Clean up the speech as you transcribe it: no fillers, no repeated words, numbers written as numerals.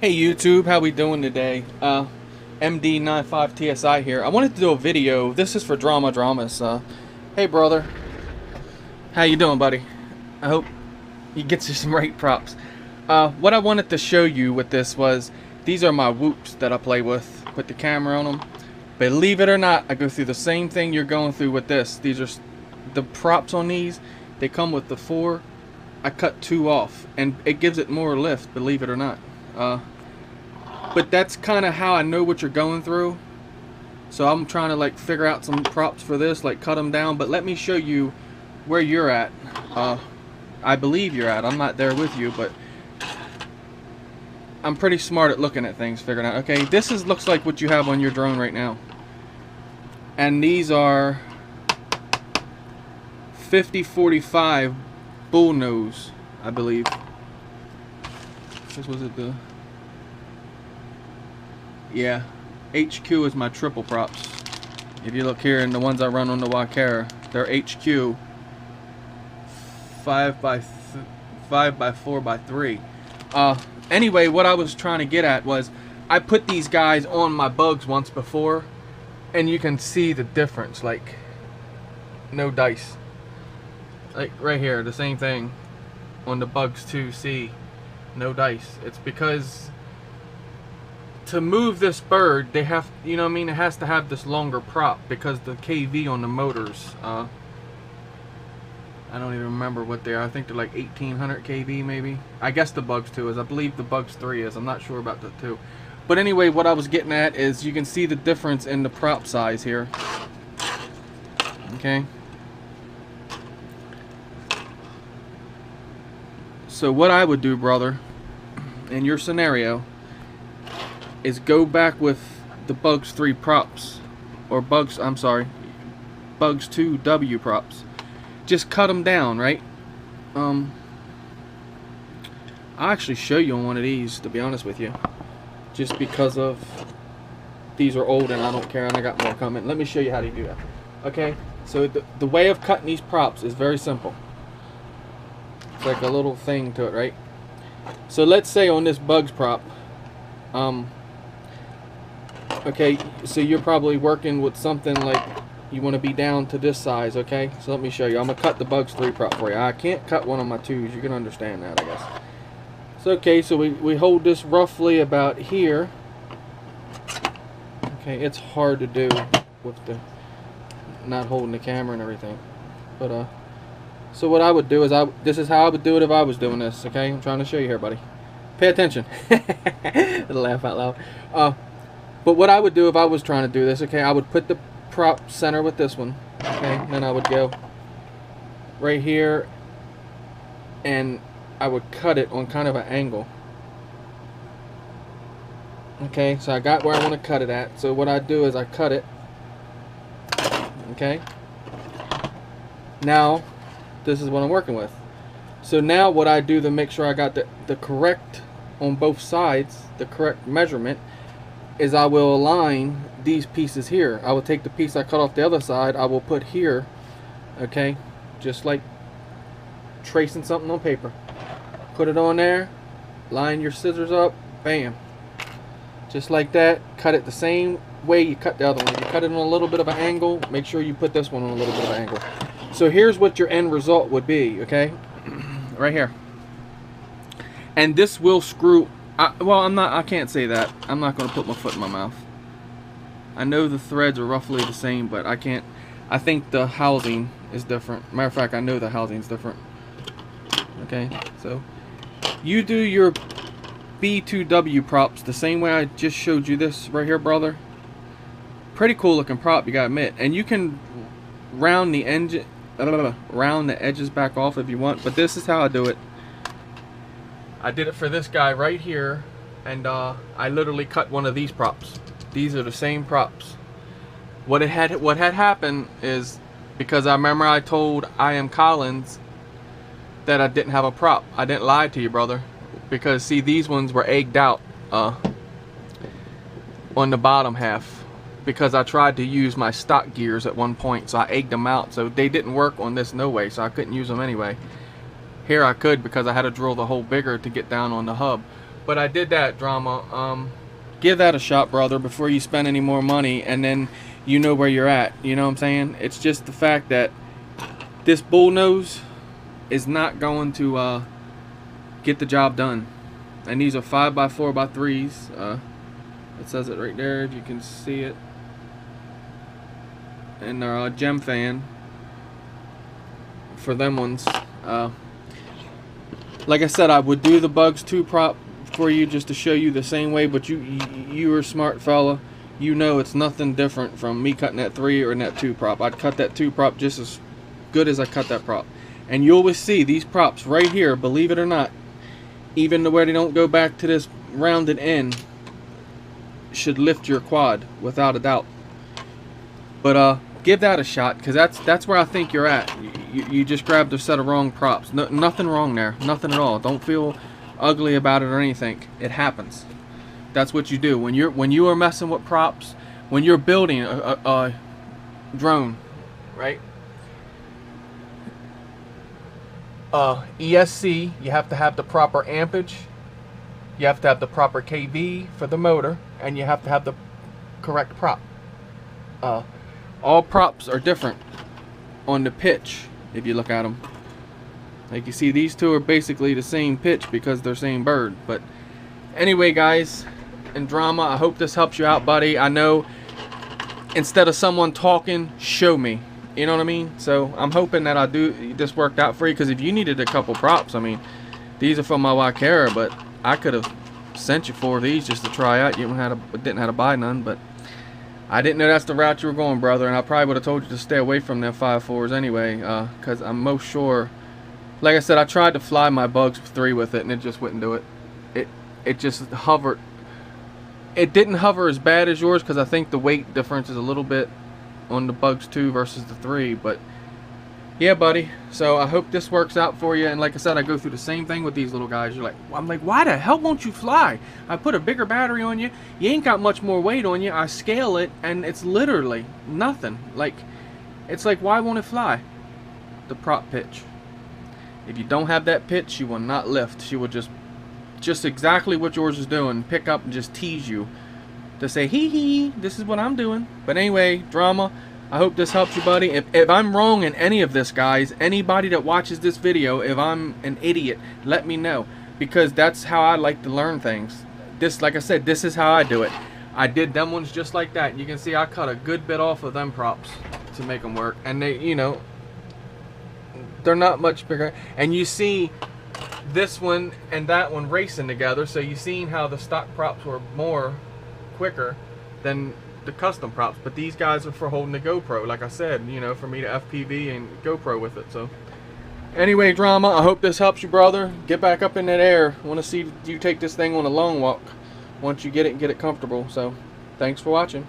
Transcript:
Hey YouTube, how we doing today? MD95TSI here. I wanted to do a video. This is for Dramhis. Hey brother, how you doing, buddy? I hope he gets you some right props. What I wanted to show you with this was these are my whoops that I play with. Put the camera on them. Believe it or not, I go through the same thing you're going through with this. These are the props on these. They come with the 4. I cut 2 off, and it gives it more lift. Believe it or not. But that's kind of how I know what you're going through. So I'm trying to like figure out some props for this, like cut them down. But let me show you where you're at. I believe you're at. I'm not there with you, but I'm pretty smart at looking at things, figuring out. Okay, this looks like what you have on your drone right now. And these are 50-45 bull nose, I believe. This was it the... Yeah, HQ is my triple props. If you look here, and the ones I run on the Wakera, they're HQ 5 by 4 by 3. Anyway, what I was trying to get at was I put these guys on my bugs once before, and you can see the difference. Like, no dice. Like right here, the same thing on the bugs 2C, no dice. It's because to move this bird, they have, you know what I mean, it has to have this longer prop because the KV on the motors, I don't even remember what they are. I think they're like 1800 kV maybe. I guess the Bugs 2 is. I believe the Bugs 3 is. I'm not sure about the 2. But anyway, what I was getting at is you can see the difference in the prop size here. Okay. So what I would do, brother, in your scenario, is go back with the Bugs 3 props, or Bugs 2 W props. Just cut them down, right? I'll actually show you on one of these, to be honest with you, just because of these are old and I don't care, and I got more coming. Let me show you how to do that. Okay, so the way of cutting these props is very simple. It's like a little thing to it, right? So let's say on this Bugs prop, okay, so you're probably working with something like you want to be down to this size, okay? So let me show you. I'm going to cut the Bugs 3 prop for you. I can't cut one of my 2s. You can understand that, I guess. So, okay, so we hold this roughly about here. Okay, it's hard to do with the not holding the camera and everything. But, so what I would do is, this is how I would do it if I was doing this, okay? I'm trying to show you here, buddy. Pay attention. Laugh out loud. But what I would do if I was trying to do this, okay, I would put the prop center with this one, okay, and then I would go right here and I would cut it on kind of an angle. Okay, so I got where I want to cut it at. So what I do is I cut it. Okay, now this is what I'm working with. So now what I do to make sure I got the correct on both sides, the correct measurement, is I will align these pieces here. I will take the piece I cut off the other side, I will put here, okay, just like tracing something on paper. Put it on there, line your scissors up, bam. Just like that, cut it the same way you cut the other one. You cut it on a little bit of an angle, make sure you put this one on a little bit of an angle. So here's what your end result would be, okay? Right here. And this will screw... I can't say that. I'm not going to put my foot in my mouth. I know the threads are roughly the same, but I can't. I think the housing is different. Matter of fact, I know the housing is different. Okay, so you do your B2W props the same way I just showed you this right here, brother. Pretty cool looking prop, you gotta admit. And you can round the edges back off if you want, but this is how I do it. I did it for this guy right here, and I literally cut one of these props. These are the same props. What had happened is, because I remember I told I Am Collins that I didn't have a prop. I didn't lie to you, brother, because see, these ones were egged out on the bottom half, because I tried to use my stock gears at one point, so I egged them out, so they didn't work on this no way, so I couldn't use them anyway. Here I could, because I had to drill the hole bigger to get down on the hub. But I did that, Drama. Give that a shot, brother, before you spend any more money, and then you know where you're at. You know what I'm saying? It's just the fact that this bull nose is not going to get the job done. And these are 5x4x3s. It says it right there, if you can see it. And they're a gem fan for them ones. Like I said, I would do the Bugs 2 prop for you just to show you the same way, but you are a smart fella. You know it's nothing different from me cutting that 3 or that 2 prop. I'd cut that 2 prop just as good as I cut that prop. And you always see these props right here, believe it or not, even the way they don't go back to this rounded end, should lift your quad without a doubt. But give that a shot, because that's where I think you're at. You just grabbed a set of wrong props. No, nothing wrong there, nothing at all. Don't feel ugly about it or anything. It happens. That's what you do when you are messing with props. When you're building a drone, right? ESC, you have to have the proper ampage, you have to have the proper kV for the motor, and you have to have the correct prop. All props are different on the pitch if you look at them. Like you see, these two are basically the same pitch because they're same bird. But anyway, guys, and Drama, I hope this helps you out, buddy. I know instead of someone talking, show me. You know what I mean? So I'm hoping that I do this worked out for you, because if you needed a couple props, I mean, these are from my Waikara, but I could have sent you 4 of these just to try out. You didn't have to buy none, but I didn't know that's the route you were going, brother, and I probably would have told you to stay away from them 5.4s anyway, because I'm most sure. Like I said, I tried to fly my Bugs 3 with it, and it just wouldn't do it. It just hovered. It didn't hover as bad as yours, because I think the weight difference is a little bit on the Bugs 2 versus the 3. But yeah, buddy. So I hope this works out for you. And like I said, I go through the same thing with these little guys. I'm like, why the hell won't you fly? I put a bigger battery on you. You ain't got much more weight on you. I scale it, and it's literally nothing. Like, it's like, why won't it fly? The prop pitch. If you don't have that pitch, she will not lift. She will just exactly what yours is doing. Pick up and just tease you to say, hee hee, this is what I'm doing. But anyway, Drama, I hope this helps you, buddy. If I'm wrong in any of this, guys, anybody that watches this video, if I'm an idiot, let me know, because that's how I like to learn things. This, like I said, this is how I do it. I did them ones just like that. You can see I cut a good bit off of them props to make them work, and they, you know, they're not much bigger. And you see this one and that one racing together, so you've seen how the stock props were more quicker than the custom props, but these guys are for holding the GoPro, like I said, you know, for me to FPV and GoPro with it. So anyway, Drama, I hope this helps you, brother. Get back up in that air. I want to see you take this thing on a long walk once you get it and get it comfortable. So thanks for watching.